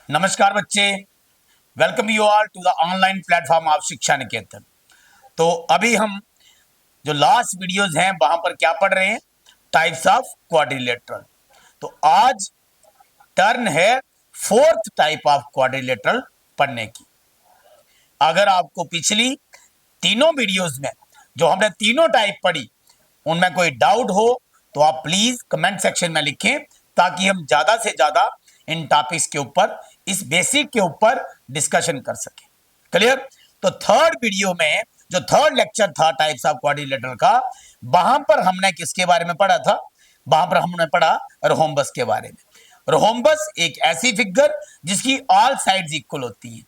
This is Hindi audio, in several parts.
नमस्कार बच्चे, welcome you all to the online platform of Shiksha Niketan. तो अभी हम जो लास्ट वीडियोस हैं वहां पर क्या पढ़ रहे हैं, टाइप्स ऑफ क्वाड्रिलेटरल। तो आज टर्न है फोर्थ टाइप ऑफ क्वाड्रिलेटरल पढ़ने की। अगर आपको पिछली तीनों वीडियोस में जो हमने तीनों टाइप पढ़ी उनमें कोई डाउट हो तो आप प्लीज कमेंट सेक्शन में लिखें, ताकि हम ज्यादा से ज्यादा इन टॉपिक्स के ऊपर, इस बेसिक के ऊपर डिस्कशन कर सकें। क्लियर? तो थर्ड वीडियो में जो थर्ड लेक्चर था टाइप्स ऑफ क्वाड्रिलेटरल का, वहां पर हमने किसके बारे में पढ़ा था? वहां पर हमने पढ़ा रोम्बस के बारे में। रोम्बस एक ऐसी फिगर जिसकी ऑल साइड्स इक्वल होती हैं।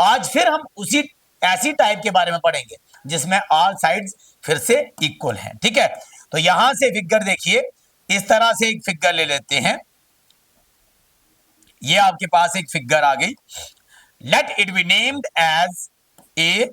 आज फिर हम उसी ऐसी टाइप के बारे में पढ़ेंगे जिसमें ऑल साइड्स फिर से इक्वल हैं। ठीक है, तो यहां से फिगर देखिए, इस तरह से एक फिगर ले लेते हैं। ये आपके पास एक फिगर आ गई। Let it be named as A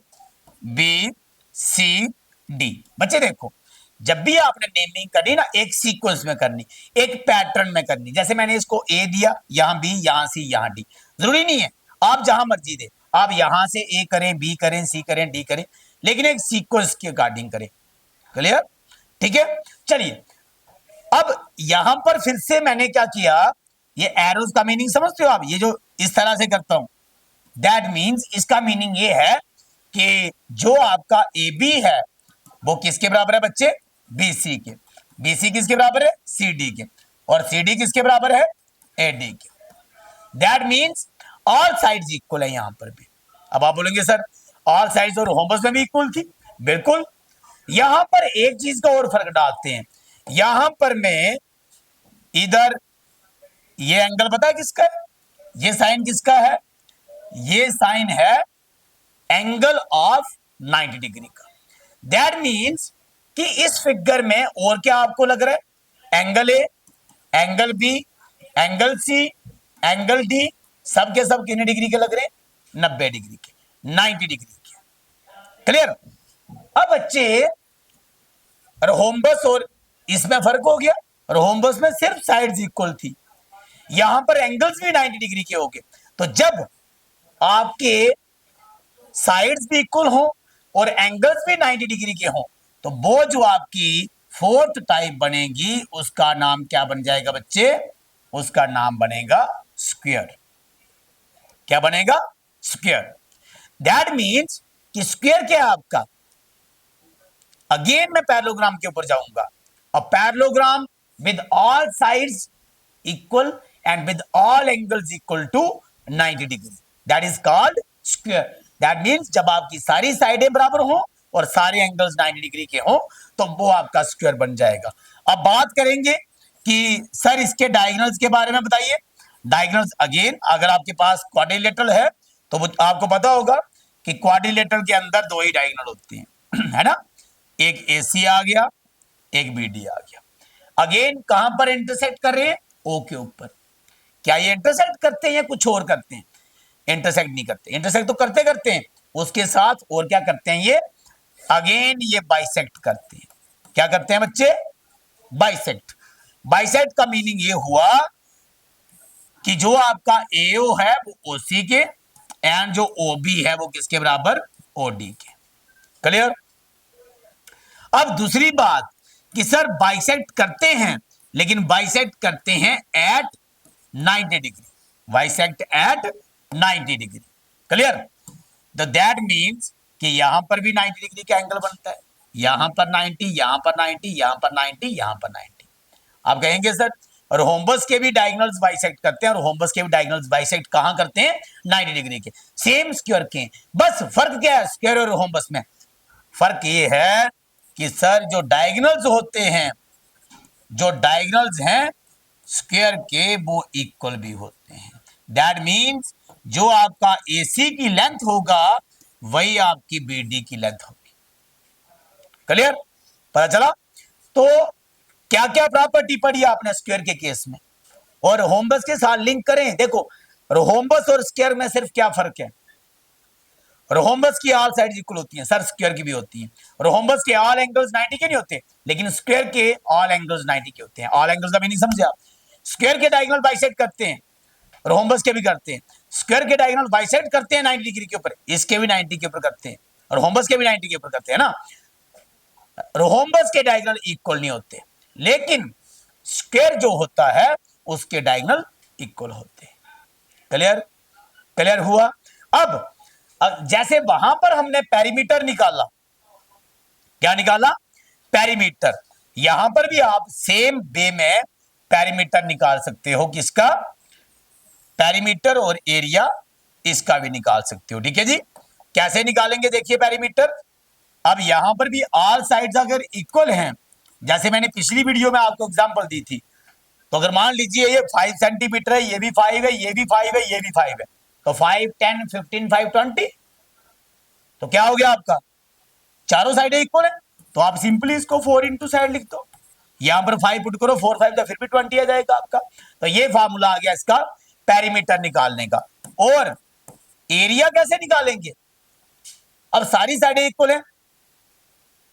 B C D. बच्चे देखो, जब भी आपने नेमिंग करनी ना, एक सीक्वेंस में करनी, एक पैटर्न में करनी। जैसे मैंने इसको ए दिया, यहां बी, यहां सी, यहां डी। जरूरी नहीं है आप जहां मर्जी दे, आप यहां से ए करें, बी करें, सी करें, डी करें, लेकिन एक सीक्वेंस के अकॉर्डिंग करें। क्लियर? ठीक है, चलिए अब यहां पर फिर से मैंने क्या किया, ये एरोज का मीनिंग समझते हो आप? ये जो इस तरह से करता हूं, दैट मीन्स इसका मीनिंग ये है कि जो आपका ए बी है वो किसके बराबर है बच्चे? बी सी के। बी सी किसके बराबर है? सी डी के। और सी डी किसके बराबर है? ए डी के। That means all sides equal है यहां पर भी। अब आप बोलेंगे सर ऑल साइड्स और होमवर्क में भी इक्वल थी। बिल्कुल। यहां पर एक चीज का और फर्क डालते हैं। यहां पर मैं इधर ये एंगल पता है किसका है? ये साइन किसका है? ये साइन है एंगल ऑफ 90 डिग्री का। दैट मीन्स कि इस फिगर में और क्या आपको लग रहा है? Angle A, angle B, angle C, angle D, सब के सब कितने डिग्री के लग रहे हैं? 90 डिग्री के, 90 डिग्री के। क्लियर? अब बच्चे रोम्बस और इसमें फर्क हो गया। रोम्बस में सिर्फ साइड्स इक्वल थी, यहां पर एंगल्स भी 90 डिग्री के हो गए। तो जब आपके साइड्स भी इक्वल हो और एंगल्स भी 90 डिग्री के हो, तो वो जो आपकी फोर्थ टाइप बनेगी उसका नाम क्या बन जाएगा बच्चे? उसका नाम बनेगा स्क्वायर। क्या बनेगा? स्क्वायर। दैट मीन्स कि स्क्वायर क्या है आपका? अगेन मैं पैरेललोग्राम के ऊपर जाऊंगा। A parallelogram with all sides equal and with all angles equal to 90 degree, that is called square. That means जब आपकी सारी साइडें बराबर हो और सारे एंगल्स 90 डिग्री के हो तो वो आपका स्क्वायर बन जाएगा। अब बात करेंगे कि सर इसके डायगोनल्स के बारे में बताइए। डायगोनल्स अगेन, अगर आपके पास क्वाड्रिलेटरल है तो आपको पता होगा कि क्वाड्रिलेटरल के अंदर दो ही डायगोनल होते हैं है ना? एक AC आ गया, एक BD आ गया। अगेन कहां पर इंटरसेक्ट कर रहे हैं? O के ऊपर। क्या ये इंटरसेक्ट करते हैं या कुछ और करते हैं? इंटरसेक्ट नहीं करते। इंटरसेक्ट तो करते करते हैं, उसके साथ और क्या करते हैं ये? अगेन ये बाइसेक्ट करते हैं। क्या करते हैं बच्चे? बाइसेक्ट। बाइसेक्ट का मीनिंग ये हुआ कि जो आपका AO है वो OC के, एंड जो OB है वो किसके बराबर? OD के। क्लियर? अब दूसरी बात कि सर बाइसेक्ट करते हैं, लेकिन बाइसेक्ट करते हैं at 90 degree. Bisect at 90 degree. Clear? तो दैट मीन्स कि यहां पर भी 90 डिग्री का एंगल बनता है, यहां पर 90, यहां पर 90, यहां पर 90, यहां पर 90। आप कहेंगे सर रोम्बस के भी डायगोनल्स बाइसेक्ट करते हैं, और रोम्बस के भी डायगोनल्स बाइसेक्ट कहां करते हैं? 90 डिग्री के। सेम स्क्वायर के, बस फर्क क्या है स्क्वायर और रोम्बस में? फर्क ये है कि सर जो डायगोनल्स होते हैं, जो डायगोनल्स हैं स्क्वायर के, वो इक्वल भी होते हैं। दैट मीन्स जो आपका AC की लेंथ होगा वही आपकी BD की लेंथ होगी। क्लियर? पता चला? तो क्या क्या प्रॉपर्टी पढ़ी आपने स्क्वायर के केस में, और रोम्बस के साथ लिंक करें। देखो रोम्बस और स्क्वायर में सिर्फ क्या फर्क है? रोम्बस की ऑल साइड्स इक्वल होती हैं, सर स्क्वायर की भी होती हैं। रोम्बस के ऑल एंगल्स 90 के नहीं होते, लेकिन स्क्वायर के ऑल एंगल्स 90 के होते हैं। ऑल एंगल्स का मीनिंग समझे आप? स्क्वायर के डायगोनल बाइसेक्ट करते हैं, रोम्बस के भी करते हैं, स्क्वायर के डायगोनल बाइसेक्ट करते हैं 90 डिग्री के ऊपर, इसके भी 90 के ऊपर करते हैं, रोम्बस के भी 90 के ऊपर करते हैं ना। रोम्बस के डायगोनल इक्वल नहीं होते, लेकिन स्क्वायर जो होता है उसके डायगोनल इक्वल होते हैं। क्लियर? क्लियर हुआ? अब जैसे वहां पर हमने पेरीमीटर निकाला, क्या निकाला? पेरीमीटर। यहां पर भी आप सेम वे में पेरीमीटर निकाल सकते हो, किसका? पेरीमीटर और एरिया इसका भी निकाल सकते हो। ठीक है जी, कैसे निकालेंगे देखिए पेरीमीटर। अब यहां पर भी ऑल साइड्स अगर इक्वल हैं, जैसे मैंने पिछली वीडियो में आपको एग्जांपल दी थी, तो अगर मान लीजिए ये 5 सेंटीमीटर है, ये भी 5 है, ये भी 5 है, ये भी 5 है, तो 5 10 15 5 20, तो क्या हो गया आपका? चारों साइडें इक्वल है, तो आप सिंपली इसको 4 इंटू साइड लिख दो, यहां पर 5 पुट करो, 4 5 फिर भी 20 आ जाएगा आपका। तो ये फार्मूला आ गया इसका पेरीमीटर निकालने का। और एरिया कैसे निकालेंगे? अब सारी साइडें इक्वल है,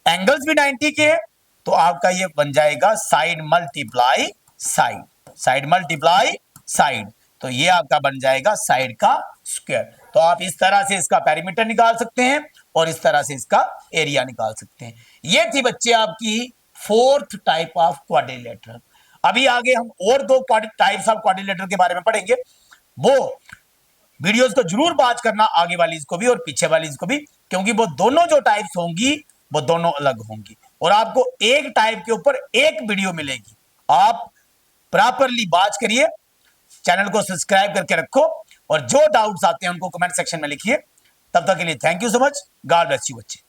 एंगल्स भी 90 के हैं, तो आपका ये बन जाएगा side multiply side, side multiply side, तो ये आपका बन जाएगा साइड का स्क्वायर। तो आप इस तरह से इसका पेरीमीटर निकाल सकते हैं और इस तरह से इसका एरिया निकाल सकते हैं। ये थी बच्चे आपकी फोर्थ टाइप ऑफ क्वाड्रिलेटरल। अभी आगे हम और दो टाइप्स ऑफ क्वाड्रिलेटरल के बारे में पढ़ेंगे, वो वीडियोस को जरूर वॉच करना, आगे वाली इसको भी और पीछे वाली इसको भी, क्योंकि वो दोनों जो टाइप्स होंगी वो दोनों अलग होंगी और आपको एक टाइप के ऊपर एक वीडियो मिलेगी। आप प्रॉपरली वॉच करिए, चैनल को सब्सक्राइब करके रखो और जो डाउट्स आते हैं उनको कमेंट सेक्शन में लिखिए। तब तक के लिए thank you so much, God bless you बच्चे।